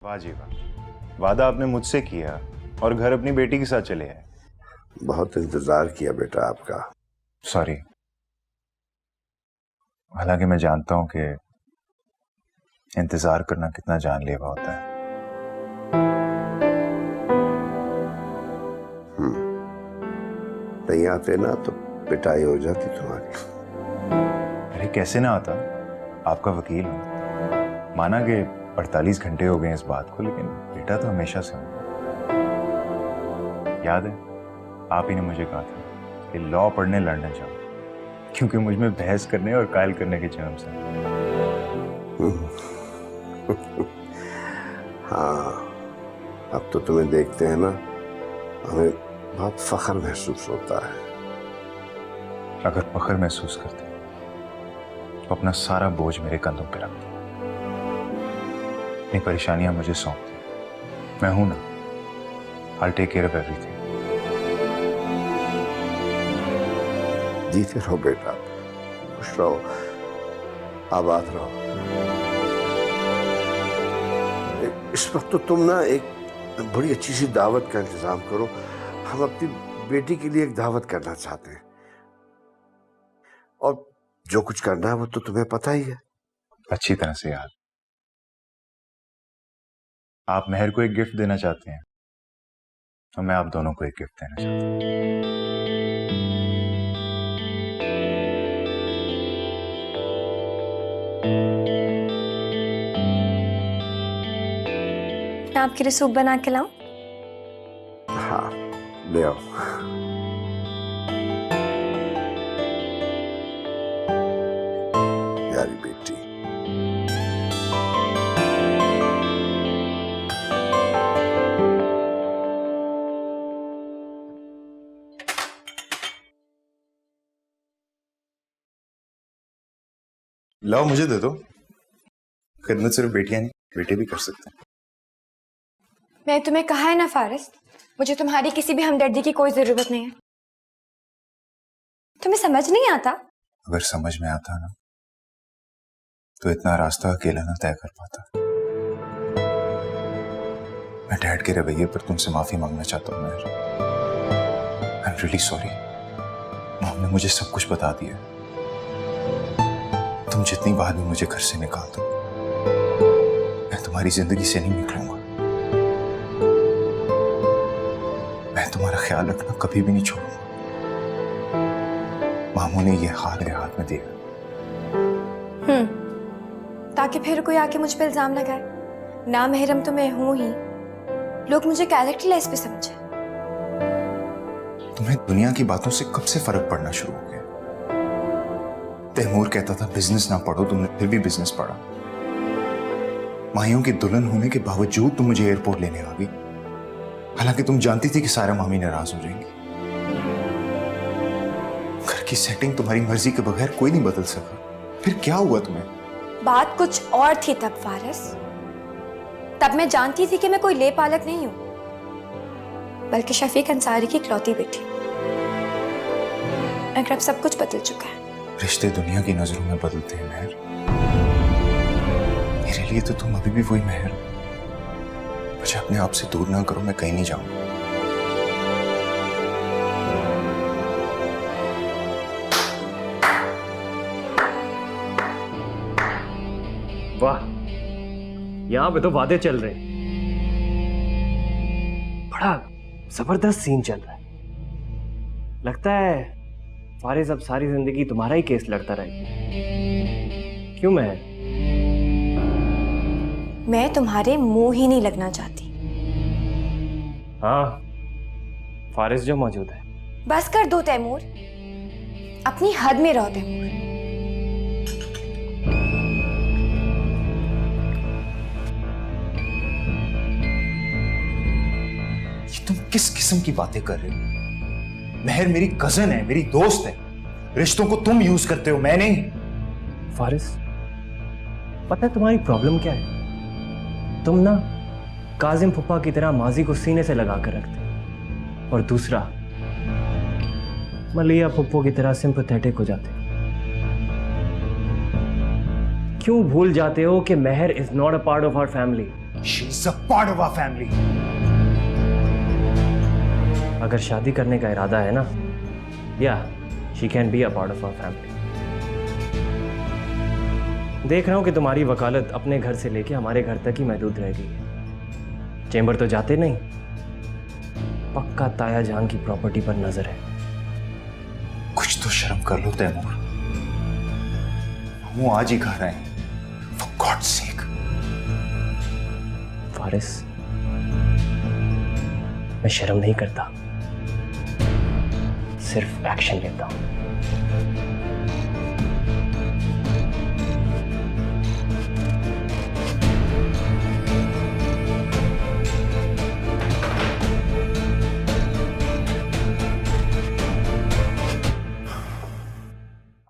वाह जी वाह, वादा आपने मुझसे किया और घर अपनी बेटी के साथ चले आए। बहुत इंतजार किया बेटा आपका। सॉरी, हालांकि मैं जानता हूं कि इंतजार करना कितना जानलेवा होता है। नहीं आते ना तो पिटाई हो जाती तुम्हारी। अरे कैसे ना आता, आपका वकील हूं। माना कि 48 घंटे हो गए इस बात को, लेकिन बेटा तो हमेशा से हूं। याद है आप ही ने मुझे कहा था कि लॉ पढ़ने लंदन जाओ, क्योंकि मुझ में बहस करने और कायल करने के जर्म्स हैं। हाँ, अब तो तुम्हें देखते हैं ना, हमें बहुत फख्र महसूस होता है। अगर फख्र महसूस करते तो अपना सारा बोझ मेरे कंधों पे रख दो, अपनी परेशानियां मुझे सौंप दो। मैं हूं ना, I'll take care of everything। जीते रहो बेटा, खुश रहो, आबाद रहो। इस वक्त तो तुम ना एक बड़ी अच्छी सी दावत का इंतजाम करो। हम अपनी बेटी के लिए एक दावत करना चाहते हैं, और जो कुछ करना है वो तो तुम्हें पता ही है। अच्छी तरह से यार, आप मेहर को एक गिफ्ट देना चाहते हैं और मैं आप दोनों को एक गिफ्ट देना चाहता हूं। मैं आपके लिए सूप बना के लाऊं? हाँ, ले आओ। प्यारी बेटी, लाओ मुझे दे दो। खिदमत सिर्फ बेटियां नहीं, बेटे भी कर सकते हैं। मैं तुम्हें कहा है ना फारिस, मुझे तुम्हारी किसी भी हमदर्दी की कोई जरूरत नहीं है। तुम्हें समझ नहीं आता? अगर समझ में आता ना तो इतना रास्ता अकेला ना तय कर पाता। मैं डैड के रवैये पर तुमसे माफी मांगना चाहता हूँ Mehar. I am really sorry. Mom ने मुझे सब कुछ बता दिया। तुम जितनी बार भी मुझे घर से निकाल दो, मैं तुम्हारी जिंदगी से नहीं निकलूंगा। मैं तुम्हारा ख्याल रखना कभी भी नहीं छोड़ूंगा। मामू ने यह हार मेरे हाथ में दिया। ताकि फिर कोई आके मुझ पे इल्जाम लगाए। ना महरम तो मैं हूं ही, लोग मुझे कैरेक्टरलेस पे समझे। तुम्हें दुनिया की बातों से कब से फर्क पड़ना शुरू हो गया? तैमूर कहता था बिजनेस ना पढ़ो, तुमने फिर भी बिजनेस पढ़ा। माहियों की दुल्हन होने के बावजूद तुम मुझे एयरपोर्ट लेने आ गई, हालांकि तुम जानती थी कि सारा मामी नाराज हो जाएंगी। घर की सेटिंग तुम्हारी मर्जी के बगैर कोई नहीं बदल सका। फिर क्या हुआ तुम्हें? बात कुछ और थी तब फारिस। तब मैं जानती थी कि मैं कोई ले पालक नहीं हूं, बल्कि शफीक अंसारी की इकलौती बेटी। मगर अब सब कुछ बदल चुका है। रिश्ते दुनिया की नजरों में बदलते हैं मेहर। मेरे लिए तो तुम अभी भी वही मेहर हो। मुझे अपने आप से दूर ना करो, मैं कहीं नहीं जाऊंगा। वाह, यहां पे तो वादे चल रहे हैं। बड़ा जबरदस्त सीन चल रहा है। लगता है फारिस अब सारी जिंदगी तुम्हारा ही केस लड़ता रहेगा। क्यों महर? मैं तुम्हारे मुंह ही नहीं लगना चाहती। हाँ, फारिस जो मौजूद है। बस कर दो तैमूर, अपनी हद में रहो तैमूर। तुम किस किस्म की बातें कर रहे हो? मेहर मेरी कजन है, मेरी दोस्त है। रिश्तों को तुम यूज करते हो, मैं नहीं। फारिस, पता है तुम्हारी प्रॉब्लम क्या है? तुम ना काजिम फुप्पा की तरह माजी को सीने से लगा कर रखते हो, और दूसरा मलिया फुप्पो की तरह सिंपैथेटिक हो जाते हो। क्यों भूल जाते हो कि Mehar is not a part of our family? She's a part of our family. अगर शादी करने का इरादा है ना, या she can be a part of our family. देख रहा हूं कि तुम्हारी वकालत अपने घर से लेके हमारे घर तक ही महदूद रह गई है। चेंबर तो जाते नहीं, पक्का ताया जान की प्रॉपर्टी पर नजर है। कुछ तो शर्म कर लो तैमूर। वो आज ही घर आए, for God's sake. फारिस, मैं शर्म नहीं करता, सिर्फ एक्शन लेता हूं।